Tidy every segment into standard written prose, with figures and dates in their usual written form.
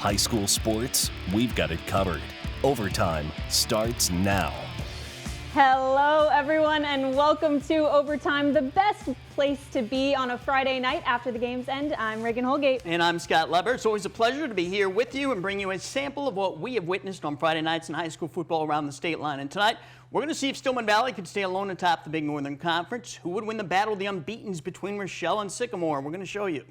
High school sports, we've got it covered. Overtime starts now. Hello, everyone, and welcome to Overtime, the best place to be on a Friday night after the game's end. I'm Regan Holgate. And I'm Scott Leber. It's always a pleasure to be here with you and bring you a sample of what we have witnessed on Friday nights in high school football around the state line. And tonight, we're going to see if Stillman Valley could stay alone atop the Big Northern Conference. Who would win the battle of the unbeatens between Rochelle and Sycamore? We're going to show you.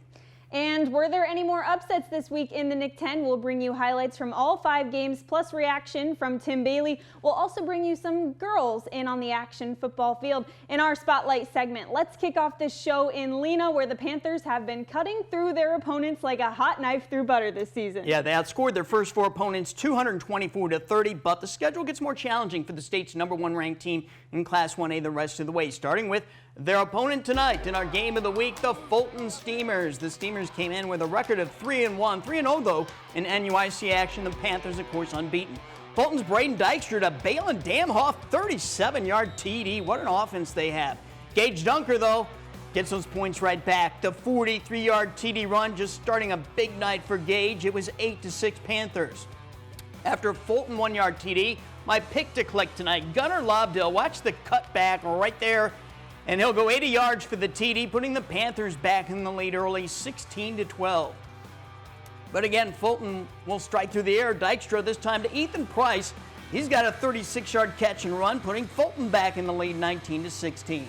And were there any more upsets this week in the Nick 10? We'll bring you highlights from all 5 games, plus reaction from Tim Bailey. We'll also bring you some girls in on the action football field. In our Spotlight segment, let's kick off this show in Lena, where the Panthers have been cutting through their opponents like a hot knife through butter this season. Yeah, they outscored their first 4 opponents 224-30, but the schedule gets more challenging for the state's #1 ranked team in Class 1A the rest of the way, starting with their opponent tonight in our game of the week, the Fulton Steamers. The Steamers came in with a record of 3-1, 3-0 though in NUIC action. The Panthers, of course, unbeaten. Fulton's Braden Dykstra to Balin Damhoff, 37-yard TD. What an offense they have. Gage Dunker, though, gets those points right back. The 43-yard TD run, just starting a big night for Gage. It was 8-6 Panthers. After Fulton 1-yard TD, my pick to collect tonight, Gunnar Lobdell. Watch the cutback right there. And he'll go 80 yards for the TD, putting the Panthers back in the lead early, 16-12. But again, Fulton will strike through the air. Dykstra this time to Ethan Price. He's got a 36-yard catch and run, putting Fulton back in the lead, 19-16.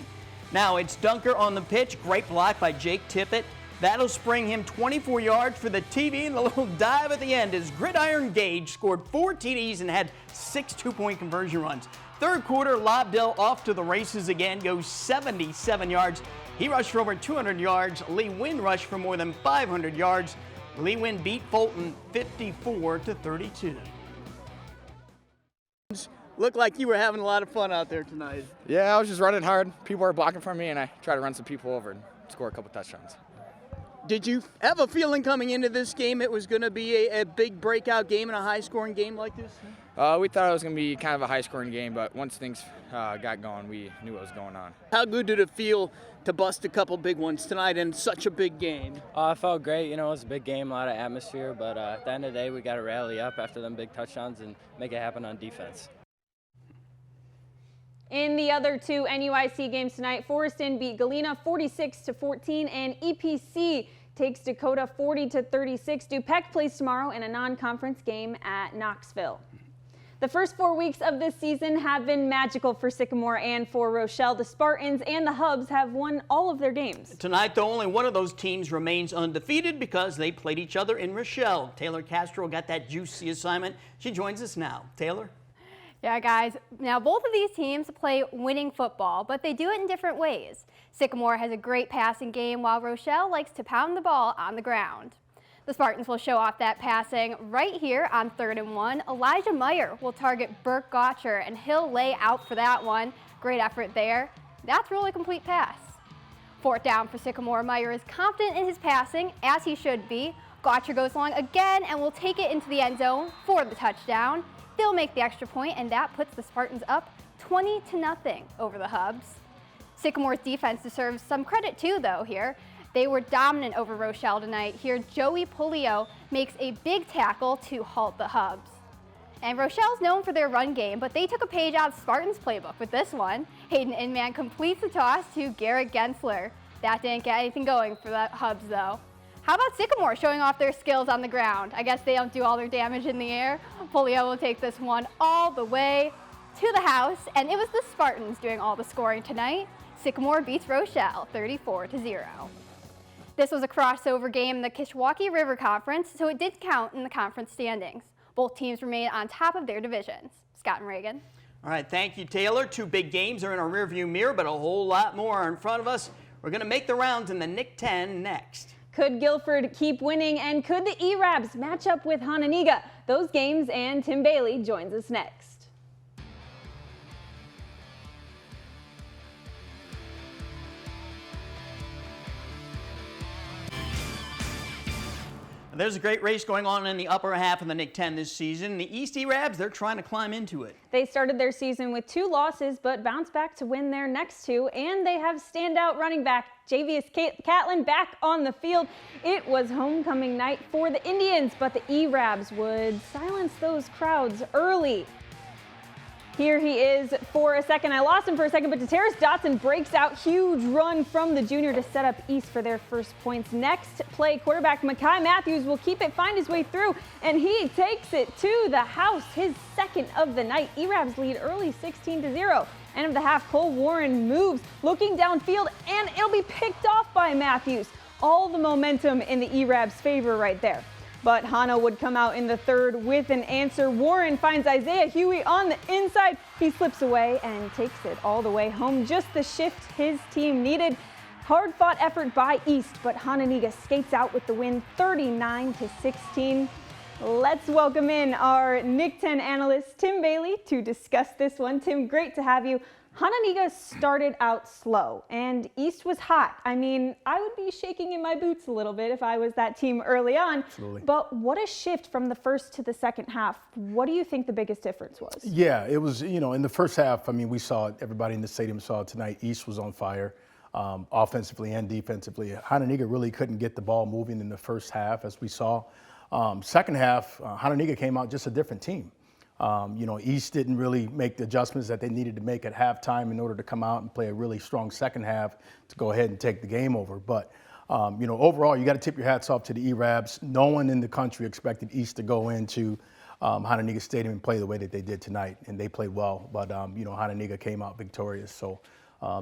Now it's Dunker on the pitch. Great block by Jake Tippett. That'll spring him 24 yards for the TD, and the little dive at the end as Gridiron Gage scored 4 TDs and had 6 two-point conversion runs. Third quarter, Lobdell off to the races again, goes 77 yards. He rushed for over 200 yards. Lee Wynn rushed for more than 500 yards. Lee Wynn beat Fulton 54-32. Looked like you were having a lot of fun out there tonight. Yeah, I was just running hard. People were blocking for me, and I tried to run some people over and score a couple touchdowns. Did you have a feeling coming into this game it was going to be a big breakout game in a high-scoring game like this? We thought it was going to be kind of a high-scoring game, but once things got going, we knew what was going on. How good did it feel to bust a couple big ones tonight in such a big game? It felt great. You know, it was a big game, a lot of atmosphere, but at the end of the day, we got to rally up after them big touchdowns and make it happen on defense. In the other 2 NUIC games tonight, Forreston beat Galena 46-14, and EPC takes Dakota 40-36. DuPec plays tomorrow in a non-conference game at Knoxville. The first 4 weeks of this season have been magical for Sycamore and for Rochelle. The Spartans and the Hubs have won all of their games. Tonight, though, only one of those teams remains undefeated because they played each other in Rochelle. Taylor Castro got that juicy assignment. She joins us now. Taylor? Yeah, guys. Now, both of these teams play winning football, but they do it in different ways. Sycamore has a great passing game, while Rochelle likes to pound the ball on the ground. The Spartans will show off that passing right here on 3rd and 1. Elijah Meyer will target Burke Gotcher, and he'll lay out for that one. Great effort there. That's really a complete pass. 4th down for Sycamore. Meyer is confident in his passing, as he should be. Gotcher goes long again and will take it into the end zone for the touchdown. They'll make the extra point, and that puts the Spartans up 20-0 over the Hubs. Sycamore's defense deserves some credit too, though, here. They were dominant over Rochelle tonight. Here, Joey Pulio makes a big tackle to halt the Hubs. And Rochelle's known for their run game, but they took a page out of Spartans' playbook with this one. Hayden Inman completes the toss to Garrett Gensler. That didn't get anything going for the Hubs, though. How about Sycamore showing off their skills on the ground? I guess they don't do all their damage in the air. Polio will take this one all the way to the house, and it was the Spartans doing all the scoring tonight. Sycamore beats Rochelle 34-0. This was a crossover game in the Kishwaukee River Conference, so it did count in the conference standings. Both teams remain on top of their divisions. Scott and Reagan. All right, thank you, Taylor. 2 big games are in our rearview mirror, but a whole lot more are in front of us. We're going to make the rounds in the Nick 10 next. Could Guilford keep winning, and could the E-Rabs match up with Hananiga? Those games, and Tim Bailey joins us next. There's a great race going on in the upper half of the Nick 10 this season. The East E-Rabs, they're trying to climb into it. They started their season with 2 losses, but bounced back to win their next 2. And they have standout running back Javius Catlin back on the field. It was homecoming night for the Indians, but the E-Rabs would silence those crowds early. Here he is for a second. I lost him for a second, but DeTerrace Dotson breaks out. Huge run from the junior to set up East for their first points. Next play, quarterback Mekhi Matthews will keep it, find his way through, and he takes it to the house, his second of the night. E-Rabs lead early 16-0. End of the half, Cole Warren moves, looking downfield, and it'll be picked off by Matthews. All the momentum in the E-Rabs' favor right there. But Hana would come out in the third with an answer. Warren finds Isaiah Huey on the inside. He slips away and takes it all the way home. Just the shift his team needed. Hard-fought effort by East, but Hananiga skates out with the win 39-16. Let's welcome in our Nick 10 analyst, Tim Bailey, to discuss this one. Tim, great to have you. Hananiga started out slow, and East was hot. I mean, I would be shaking in my boots a little bit if I was that team early on. Absolutely. But what a shift from the first to the second half. What do you think the biggest difference was? Yeah, it was, in the first half, I mean, we saw it, everybody in the stadium saw it tonight. East was on fire, offensively and defensively. Hananiga really couldn't get the ball moving in the first half, as we saw. Second half, Hananiga came out just a different team. East didn't really make the adjustments that they needed to make at halftime in order to come out and play a really strong second half to go ahead and take the game over. But, overall, you got to tip your hats off to the E-Rabs. No one in the country expected East to go into Hananiga Stadium and play the way that they did tonight, and they played well. But, Hananiga came out victorious, so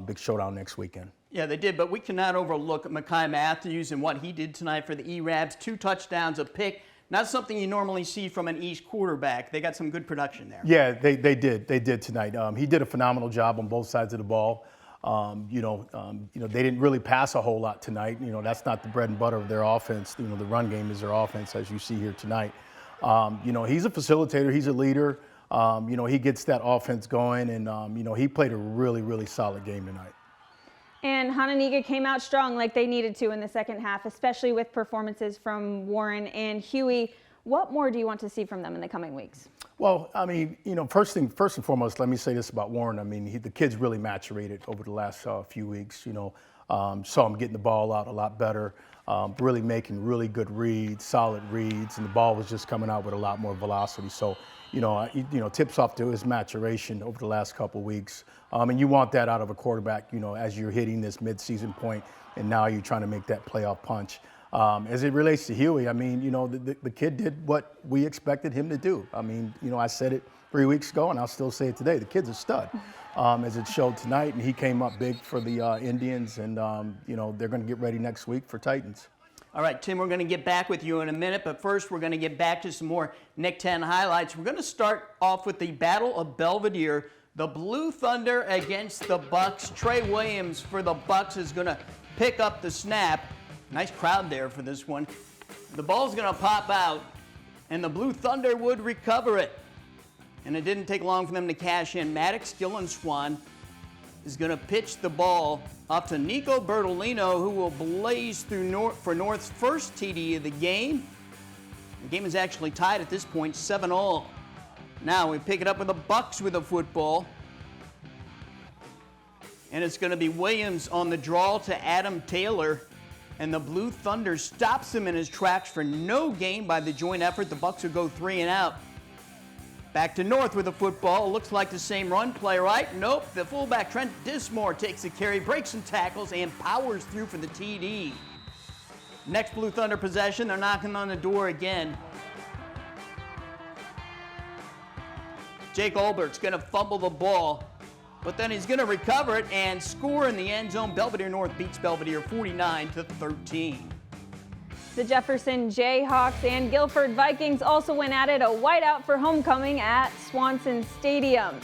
big showdown next weekend. Yeah, they did, but we cannot overlook Mekhi Matthews and what he did tonight for the E-Rabs. 2 touchdowns, a pick. Not something you normally see from an East quarterback. They got some good production there. Yeah, they did. They did tonight. He did a phenomenal job on both sides of the ball. They didn't really pass a whole lot tonight. That's not the bread and butter of their offense. The run game is their offense, as you see here tonight. He's a facilitator. He's a leader. He gets that offense going, and he played a really, really solid game tonight. And Hananiga came out strong like they needed to in the second half, especially with performances from Warren and Huey. What more do you want to see from them in the coming weeks? Well, I mean, first and foremost, let me say this about Warren. I mean, the kid's really maturated over the last few weeks. Saw him getting the ball out a lot better, really making really good reads, solid reads, and the ball was just coming out with a lot more velocity. So, tips off to his maturation over the last couple of weeks. And you want that out of a quarterback, as you're hitting this midseason point, and now you're trying to make that playoff punch. As it relates to Huey, I mean, the kid did what we expected him to do. I mean, I said it 3 weeks ago, and I'll still say it today. The kid's a stud, as it showed tonight, and he came up big for the Indians, and, they're going to get ready next week for Titans. All right, Tim, we're going to get back with you in a minute, but first we're going to get back to some more Nick 10 highlights. We're going to start off with the Battle of Belvedere. The Blue Thunder against the Bucks. Trey Williams for the Bucks is going to pick up the snap. Nice crowd there for this one. The ball's going to pop out, and the Blue Thunder would recover it. And it didn't take long for them to cash in. Maddox Gillenswan is going to pitch the ball up to Nico Bertolino, who will blaze through for North's first TD of the game. The game is actually tied at this point, 7-all. Now we pick it up with the Bucks with the football. And it's going to be Williams on the draw to Adam Taylor. And the Blue Thunder stops him in his tracks for no gain by the joint effort. The Bucks will go 3 and out. Back to North with the football. Looks like the same run play, right? Nope. The fullback Trent Dismore takes the carry, breaks some tackles, and powers through for the TD. Next Blue Thunder possession, they're knocking on the door again. Jake Olbert's going to fumble the ball, but then he's going to recover it and score in the end zone. Belvedere North beats Belvedere 49-13. The Jefferson Jayhawks and Guilford Vikings also went at it, a whiteout for homecoming at Swanson Stadium.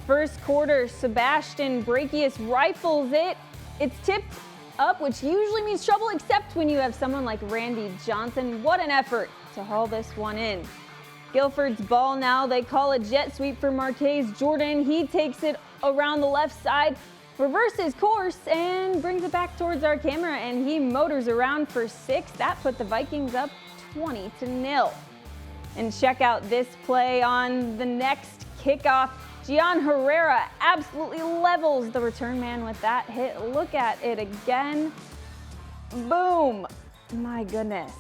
First quarter, Sebastian Brachius rifles it. It's tipped up, which usually means trouble, except when you have someone like Randy Johnson. What an effort to haul this one in. Guilford's ball now. They call a jet sweep for Marquez Jordan. He takes it around the left side, reverses his course, and brings it back towards our camera, and he motors around for 6. That put the Vikings up 20-0. And check out this play on the next kickoff. Gian Herrera absolutely levels the return man with that hit. Look at it again. Boom. My goodness.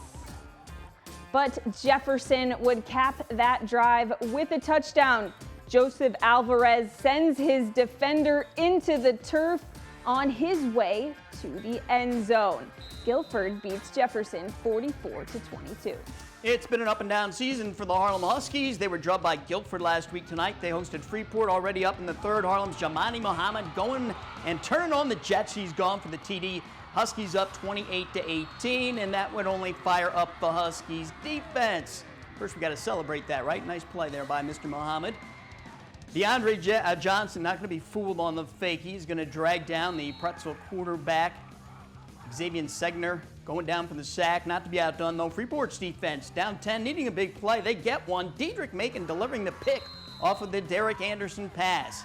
But Jefferson would cap that drive with a touchdown. Joseph Alvarez sends his defender into the turf on his way to the end zone. Guilford beats Jefferson 44-22. It's been an up and down season for the Harlem Huskies. They were drubbed by Guilford last week tonight. They hosted Freeport already up in the third. Harlem's Jamani Muhammad going and turning on the Jets. He's gone for the TD. Huskies up 28-18, and that would only fire up the Huskies defense. First, we got to celebrate that, right? Nice play there by Mr. Muhammad. DeAndre Johnson not going to be fooled on the fake. He's going to drag down the Pretzel quarterback. Xavier Segner going down for the sack. Not to be outdone, though. Freeport's defense down 10, needing a big play. They get one. Diedrich Macon delivering the pick off of the Derek Anderson pass.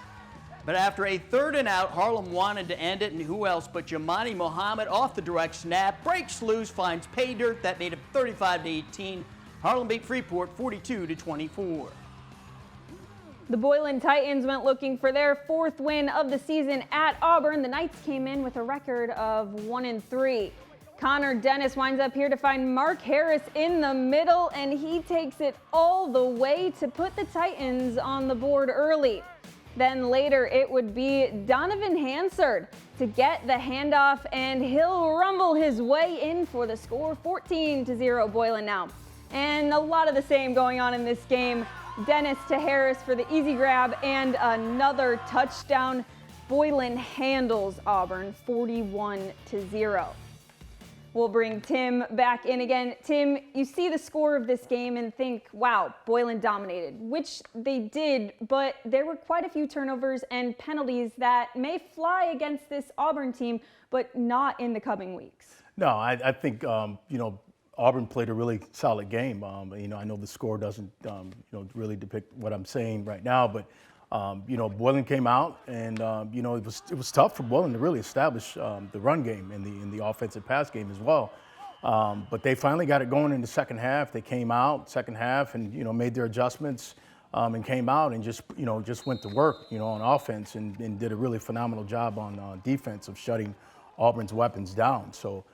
But after a 3rd and out, Harlem wanted to end it, and who else but Jamani Muhammad off the direct snap, breaks loose, finds pay dirt. That made it 35-18. Harlem beat Freeport 42-24. The Boylan Titans went looking for their 4th win of the season at Auburn. The Knights came in with a record of 1-3. Connor Dennis winds up here to find Mark Harris in the middle, and he takes it all the way to put the Titans on the board early. Then later it would be Donovan Hansard to get the handoff, and he'll rumble his way in for the score. 14-0 Boylan now. And a lot of the same going on in this game. Dennis to Harris for the easy grab and another touchdown. Boylan handles Auburn 41-0. We'll bring Tim back in again. Tim, you see the score of this game and think, wow, Boylan dominated, which they did, but there were quite a few turnovers and penalties that may fly against this Auburn team, but not in the coming weeks. No, I think, Auburn played a really solid game. I know the score doesn't, really depict what I'm saying right now, but Boylan came out, and it was tough for Boylan to really establish the run game in the offensive pass game as well. But they finally got it going in the second half. They came out second half and made their adjustments and came out and just went to work on offense and did a really phenomenal job on defense of shutting Auburn's weapons down. So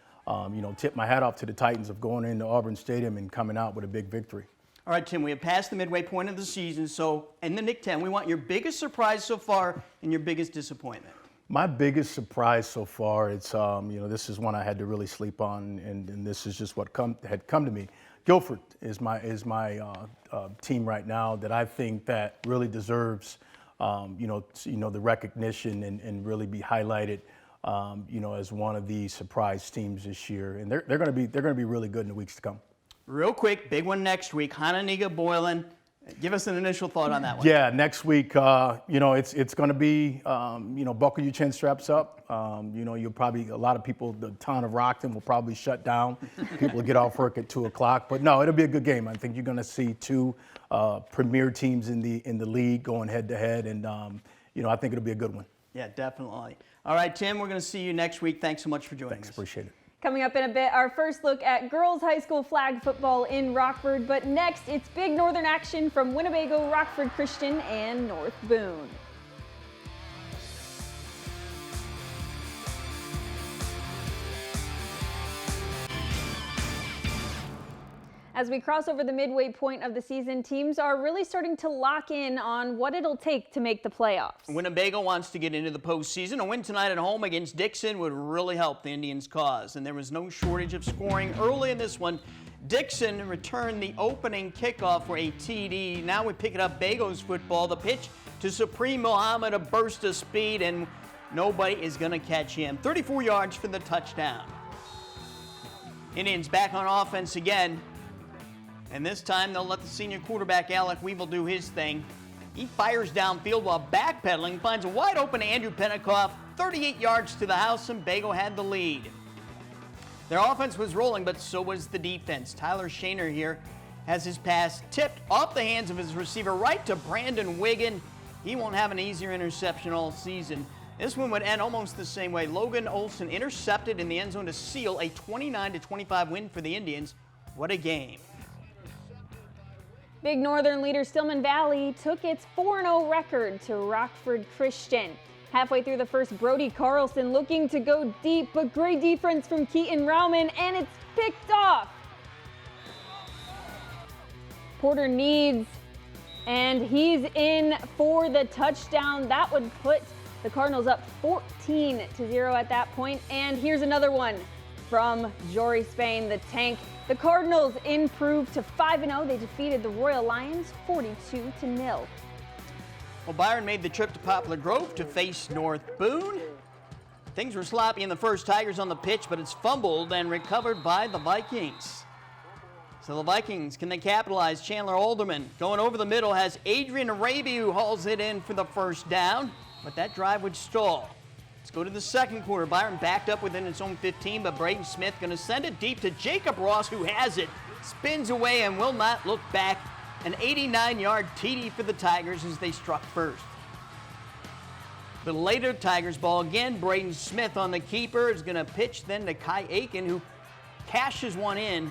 tip my hat off to the Titans of going into Auburn Stadium and coming out with a big victory. All right, Tim, we have passed the midway point of the season, so in the Nick 10, we want your biggest surprise so far and your biggest disappointment. My biggest surprise so far, it's, this is one I had to really sleep on, and this is just what had come to me. Guilford is my team right now that I think that really deserves, the recognition and really be highlighted, as one of the surprise teams this year. And they're going to be really good in the weeks to come. Real quick, big one next week, Hana Boylan. Give us an initial thought on that one. Yeah, next week, it's going to be, buckle your chin straps up. You'll probably, a lot of people, the town of Rockton will probably shut down. People will get off work at 2 o'clock. But no, it'll be a good game. I think you're going to see 2 premier teams in the league going head to head, and I think it'll be a good one. Yeah, definitely. All right, Tim, we're going to see you next week. Thanks so much for joining us. Thanks, appreciate it. Coming up in a bit, our first look at girls high school flag football in Rockford. But next, it's big northern action from Winnebago, Rockford Christian, and North Boone. As we cross over the midway point of the season, teams are really starting to lock in on what it'll take to make the playoffs. Winnebago wants to get into the postseason. A win tonight at home against Dixon would really help the Indians' cause, and there was no shortage of scoring early in this one. Dixon returned the opening kickoff for a TD. Now we pick it up Bago's football. The pitch to Supreme Muhammad, a burst of speed, and nobody is going to catch him. 34 yards for the touchdown. Indians back on offense again. And this time, they'll let the senior quarterback, Alec Weevil, do his thing. He fires downfield while backpedaling, finds a wide-open Andrew Pentecoff, 38 yards to the house, and Bago had the lead. Their offense was rolling, but so was the defense. Tyler Shaner here has his pass tipped off the hands of his receiver right to Brandon Wiggin. He won't have an easier interception all season. This one would end almost the same way. Logan Olson intercepted in the end zone to seal a 29-25 win for the Indians. What a game. Big Northern leader Stillman Valley took its 4-0 record to Rockford Christian. Halfway through the first, Brody Carlson looking to go deep, but great defense from Keaton Rauman, and it's picked off. Porter needs, and he's in for the touchdown. That would put the Cardinals up 14-0 at that point. And here's another one from Jory Spain, the tank. The Cardinals improved to 5-0. They defeated the Royal Lions 42-0. Well, Byron made the trip to Poplar Grove to face North Boone. Things were sloppy in the first. Tigers on the pitch, but it's fumbled and recovered by the Vikings. So the Vikings, can they capitalize? Chandler Alderman going over the middle has Adrian Arabia, who hauls it in for the first down, but that drive would stall. Let's go to the second quarter. Byron backed up within its own 15, but Braden Smith going to send it deep to Jacob Ross, who has it, spins away and will not look back. An 89-yard TD for the Tigers as they struck first. The later Tigers ball again. Braden Smith on the keeper is going to pitch then to Kai Aiken, who cashes one in.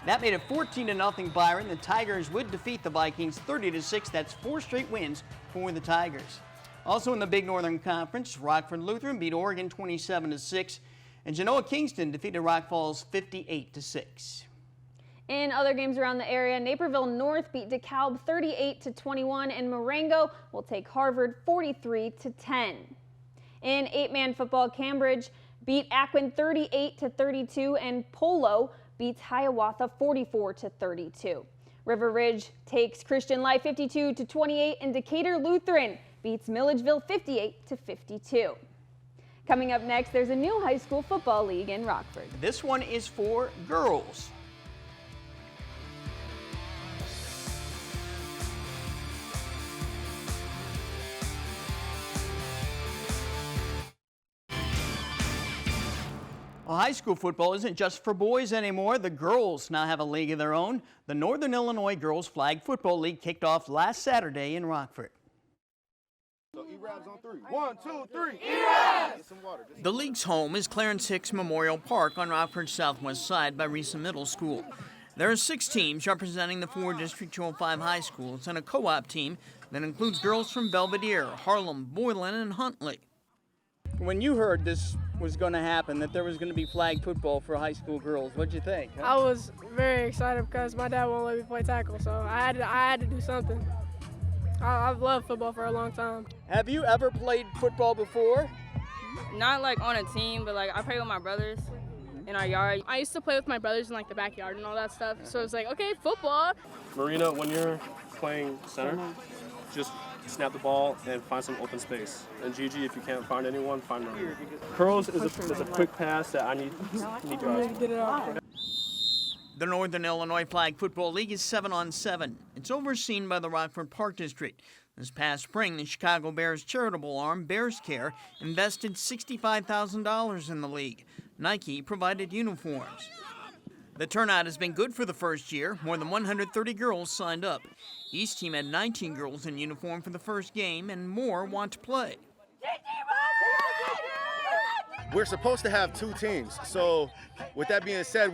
That made it 14-0 Byron. The Tigers would defeat the Vikings 30-6. That's 4 straight wins for the Tigers. Also in the Big Northern Conference, Rockford Lutheran beat Oregon 27-6, and Genoa Kingston defeated Rock Falls 58-6. In other games around the area, Naperville North beat DeKalb 38-21, and Marengo will take Harvard 43-10. In 8-man football, Cambridge beat Akron 38-32, and Polo beats Hiawatha 44-32. River Ridge takes Christian Life 52-28, and Decatur Lutheran beats Milledgeville 58-52. Coming up next, there's a new high school football league in Rockford. This one is for girls. Well, high school football isn't just for boys anymore. The girls now have a league of their own. The Northern Illinois Girls Flag Football League kicked off last Saturday in Rockford. So E-Rabs on 3. 1, 2, 3. E-Rabs! The league's home is Clarence Hicks Memorial Park on Rockford's southwest side by Risa Middle School. There are 6 teams representing the 4 District 205 high schools and a co-op team that includes girls from Belvedere, Harlem, Boylan, and Huntley. When you heard this was going to happen, that there was going to be flag football for high school girls, what'd you think? Huh? I was very excited because my dad won't let me play tackle, so I had to do something. I've loved football for a long time. Have you ever played football before? Not like on a team, but like I play with my brothers in our yard. I used to play with my brothers in like the backyard and all that stuff, so it's like, okay, football. Marina, when you're playing center, just snap the ball and find some open space. And Gigi, if you can't find anyone, find Marina. Curls is a quick pass that I need to get it off. The Northern Illinois Flag Football League is 7-on-7. It's overseen by the Rockford Park District. This past spring, the Chicago Bears charitable arm, Bears Care, invested $65,000 in the league. Nike provided uniforms. The turnout has been good for the first year. More than 130 girls signed up. Each team had 19 girls in uniform for the first game, and more want to play. We're supposed to have 2 teams. So with that being said,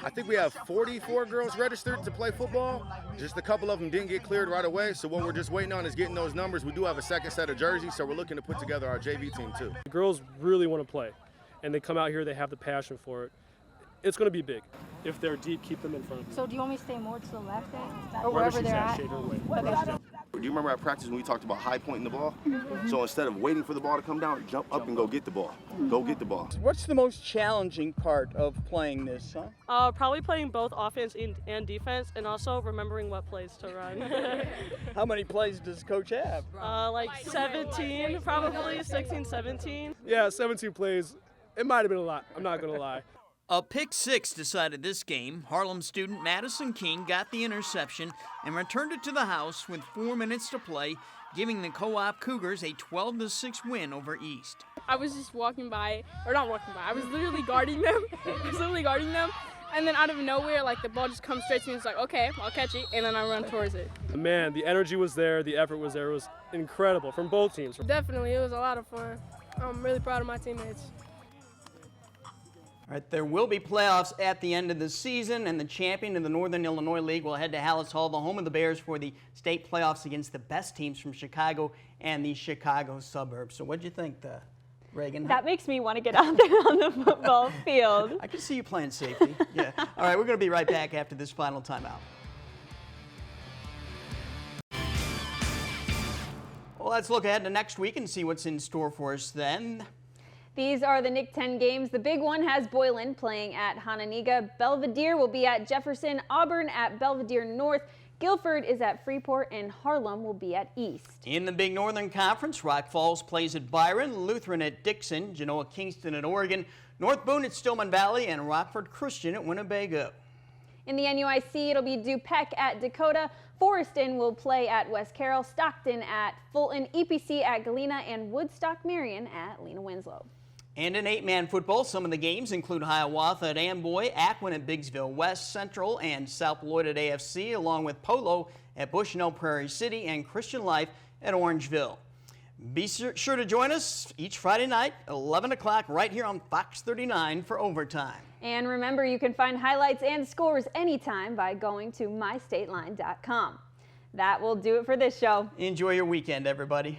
I think we have 44 girls registered to play football. Just a couple of them didn't get cleared right away. So what we're just waiting on is getting those numbers. We do have a second set of jerseys, so we're looking to put together our JV team too. The girls really want to play, and they come out here, they have the passion for it. It's going to be big. If they're deep, keep them in front of you. So do you want me to stay more to the left then? Or wherever they're at? Shade her way. Okay. Do you remember at practice when we talked about high pointing the ball? So instead of waiting for the ball to come down, jump up and go get the ball. Go get the ball. What's the most challenging part of playing this, huh? Probably playing both offense and defense, and also remembering what plays to run. How many plays does Coach have? Like 17, probably 16, 17. Yeah, 17 plays. It might have been a lot. I'm not going to lie. A pick 6 decided this game. Harlem student Madison King got the interception and returned it to the house with 4 minutes to play, giving the co-op Cougars a 12-6 win over East. I was just walking by, or not walking by, I was literally guarding them. And then out of nowhere, like the ball just comes straight to me. It's like, okay, I'll catch it, and then I run towards it. Man, the energy was there, the effort was there. It was incredible from both teams. Definitely, it was a lot of fun. I'm really proud of my teammates. All right, there will be playoffs at the end of the season, and the champion of the Northern Illinois League will head to Hallis Hall, the home of the Bears, for the state playoffs against the best teams from Chicago and the Chicago suburbs. So what'd you think, Reagan? That makes me want to get out there on the football field. I can see you playing safety. Yeah. All right, we're going to be right back after this final timeout. Well, let's look ahead to next week and see what's in store for us then. These are the Nick 10 games. The big one has Boylan playing at Hana. Belvedere will be at Jefferson, Auburn at Belvedere North, Guilford is at Freeport, and Harlem will be at East. In the Big Northern Conference, Rock Falls plays at Byron, Lutheran at Dixon, Genoa Kingston at Oregon, North Boone at Stillman Valley, and Rockford Christian at Winnebago. In the NUIC, it'll be DuPec at Dakota, Foreston will play at West Carroll, Stockton at Fulton, EPC at Galena, and Woodstock Marion at Lena Winslow. And in 8-man football, some of the games include Hiawatha at Amboy, Aquin at Biggsville West, Central and South Beloit at AFC, along with Polo at Bushnell Prairie City and Christian Life at Orangeville. Be sure to join us each Friday night, 11 o'clock, right here on Fox 39 for Overtime. And remember, you can find highlights and scores anytime by going to mystateline.com. That will do it for this show. Enjoy your weekend, everybody.